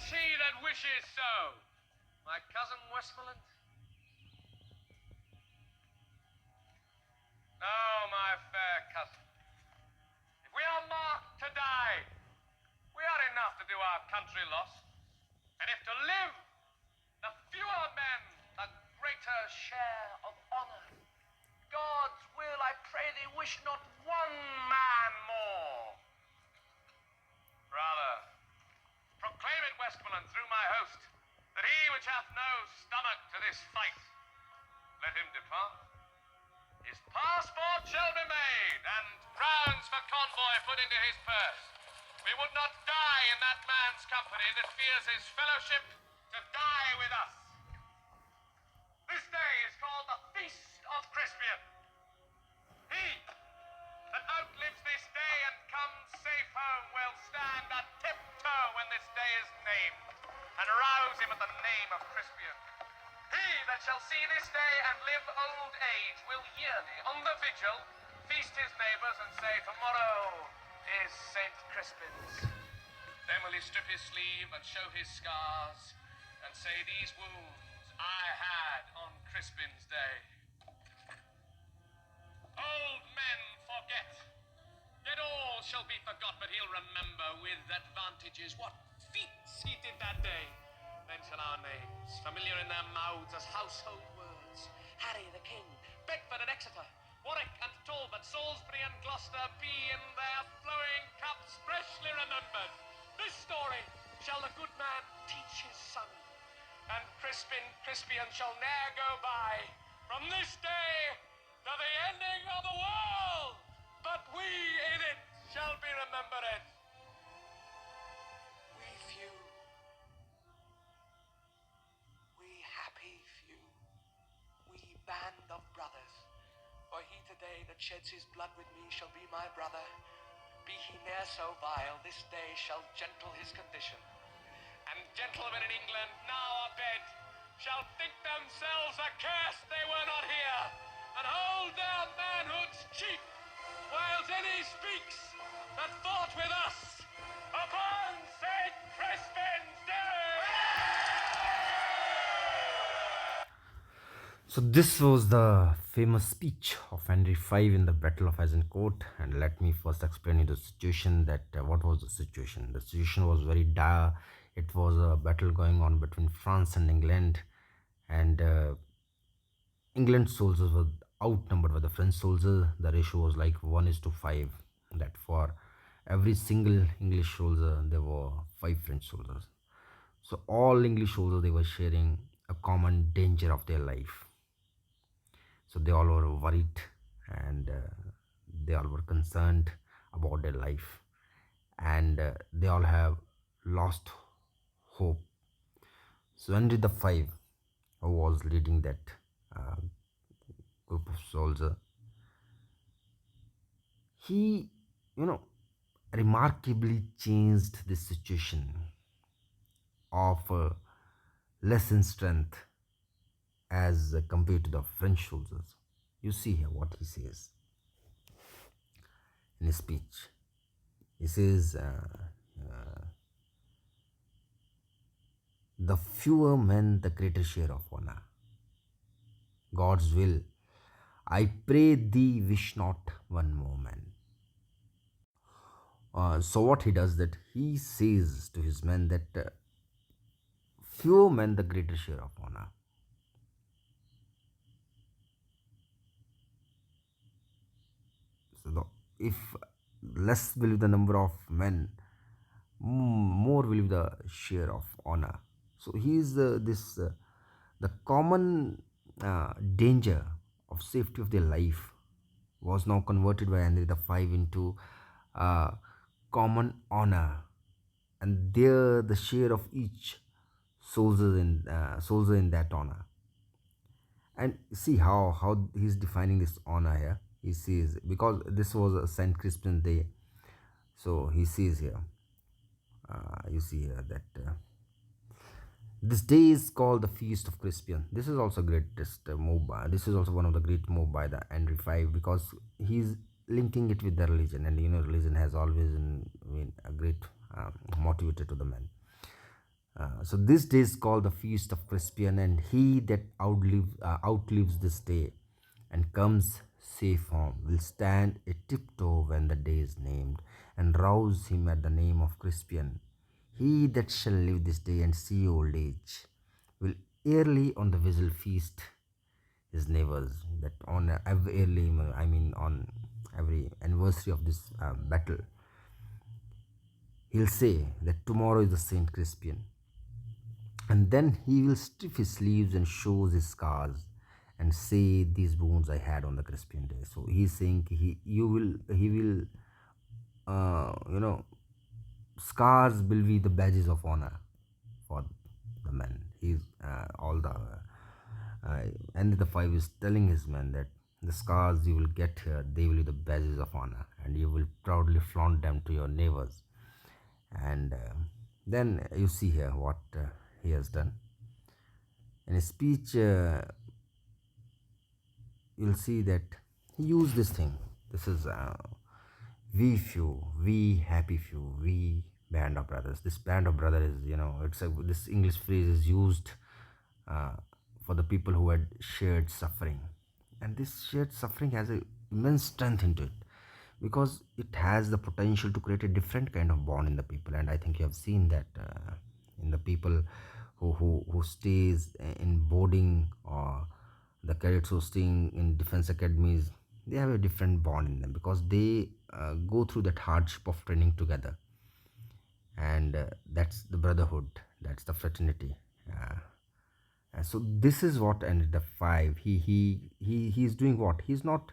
What's he that wishes so? My cousin Westmoreland? No, my fair cousin. If we are marked to die, we are enough to do our country loss. And if to live, the fewer men, the greater share of honor. God's will, I pray thee, wish not one man more. Rather, proclaim it, Westmoreland, through my host, that he which hath no stomach to this fight, let him depart. His passport shall be made, and crowns for convoy put into his purse. We would not die in that man's company that fears his fellowship to die with us. This day is called the Feast of Crispian. He that outlives this day and comes safe home will stand a tiptoe when this day is named, and rouse him at the name of Crispian. He that shall see this day and live old age will yearly, on the vigil, feast his neighbours and say, tomorrow is St. Crispin's. Then will he strip his sleeve and show his scars, and say, these wounds I had on Crispin's day. Old men forget, yet all shall be forgot, but he'll remember with advantages what feats he did that day. Then shall our names, familiar in their mouths as household words, Harry the King, Bedford and Exeter, Warwick and Talbot, Salisbury and Gloucester, be in their flowing cups freshly remembered. This story shall the good man teach his son, and Crispian shall ne'er go by from this day to the ending of the world, but we in it shall be remembered. We few, we happy few, we band of brothers, for he today that sheds his blood with me shall be my brother. Be he ne'er so vile, this day shall gentle his condition. And gentlemen in England now abed shall think themselves accursed they were not here, and hold their manhoods cheap, whiles any speaks that fought with us upon St. Crispin's Day. So this was the famous speech of Henry V in the Battle of Agincourt, and let me first explain you the situation. That what was the situation? The situation was very dire. It was a battle going on between France and England, and England's soldiers were outnumbered by the French soldiers. The ratio was like 1:5. That for every single English soldier there were 5 French soldiers. So all English soldiers, they were sharing a common danger of their life. So they all were worried, and they all were concerned about their life, and they all have lost hope. So Henry V, who was leading that uh, group of soldiers, he, remarkably changed the situation of less in strength as compared to the French soldiers. You see here what he says in his speech. He says, the fewer men, the greater share of honor. God's will, I pray thee, wish not one more man. So what he does, that he says to his men that fewer men, the greater share of honor. So if less will be the number of men, more will be the share of honor. So he is the common danger of safety of their life was now converted by Henry V into uh, common honor, and there the share of each soldier in that honor. And see how he's defining this honor here. He says, because this was a Saint Crispin day, so he says here, you see here that this day is called the Feast of Crispian. This is also greatest move. This is also one of the great move by the Henry V, because he's linking it with the religion, and religion has always been a great motivator to the man. So this day is called the Feast of Crispian, and he that outlives this day and comes safe home will stand a tiptoe when the day is named, and rouse him at the name of Crispian. He that shall live this day and see old age will early on the vessel feast his neighbors. That on every early, I mean on every anniversary of this battle, he'll say that tomorrow is the Saint Crispian, and then he will strip his sleeves and shows his scars and say, these wounds I had on the Crispian day. So he's saying he will you know, scars will be the badges of honor for the men. He's all the and the five is telling his men that the scars you will get here, they will be the badges of honor, and you will proudly flaunt them to your neighbors. And then you see here what he has done in his speech. You'll see that he used this thing. This is we few, we happy few, we band of brothers. This band of brothers is, it's this English phrase is used uh, for the people who had shared suffering, and this shared suffering has a immense strength into it, because it has the potential to create a different kind of bond in the people. And I think you have seen that in the people who stays in boarding, or the cadets who staying in defense academies, they have a different bond in them, because they go through that hardship of training together. And that's the brotherhood, that's the fraternity. And so this is what. And the five, he's doing what, he's not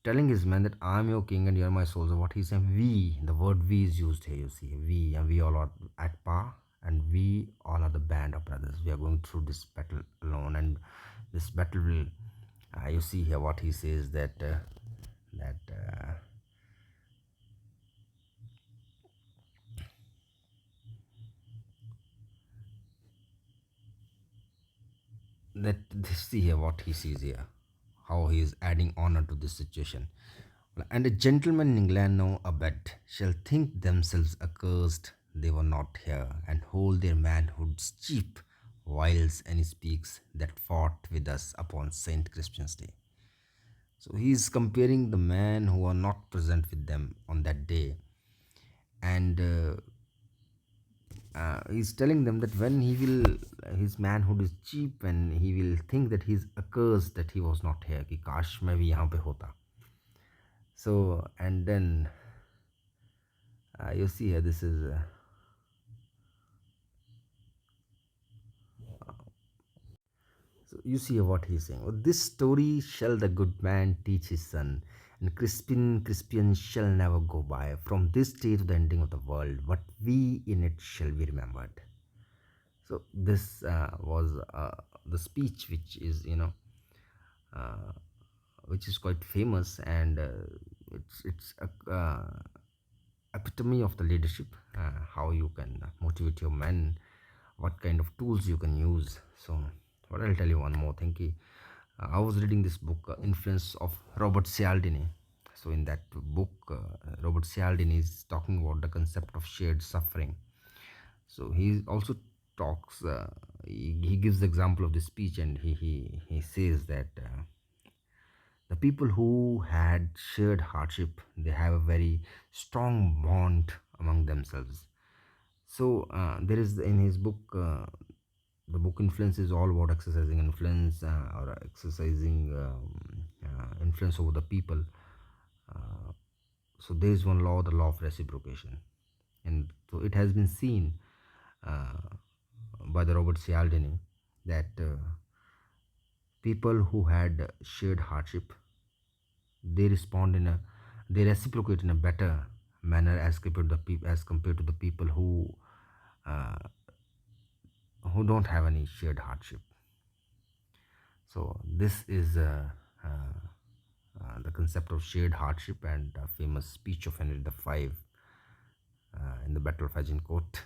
telling his men that I'm your king and you're my soldier. What he's saying, we, the word we is used here, you see, we, and we all are at par, and we all are the band of brothers. We are going through this battle alone, and this battle will, you see here what he says, that see here what he sees here, how he is adding honor to this situation. And a gentleman in England now abed shall think themselves accursed they were not here, and hold their manhoods cheap, whiles any speaks that fought with us upon Saint Crispin's day. So he is comparing the men who are not present with them on that day, and he's telling them that when he will, his manhood is cheap, and he will think that he's accursed that he was not here, कि काश मैं भी यहाँ पे होता. So, and then you see here, this is so you see what he's saying. Oh, this story shall the good man teach his son, and Crispian shall never go by from this day to the ending of the world, but we in it shall be remembered. So this was the speech, which is, uh, which is quite famous, and it's a epitome of the leadership, how you can motivate your men, what kind of tools you can use. So what, I'll tell you one more thing, I was reading this book, Influence of Robert Cialdini. So in that book, Robert Cialdini is talking about the concept of shared suffering. So he also talks, he gives the example of the speech, and he says that the people who had shared hardship, they have a very strong bond among themselves. So there is in his book, the book Influence is all about exercising influence, or exercising influence over the people. uh, so there is one law, the law of reciprocation, and so it has been seen uh, by the Robert Cialdini that people who had shared hardship, they respond in a, they reciprocate in a better manner as compared to the as compared to the people uh, who don't have any shared hardship. So this is the concept of shared hardship, and famous speech of Henry V in the Battle of Agincourt.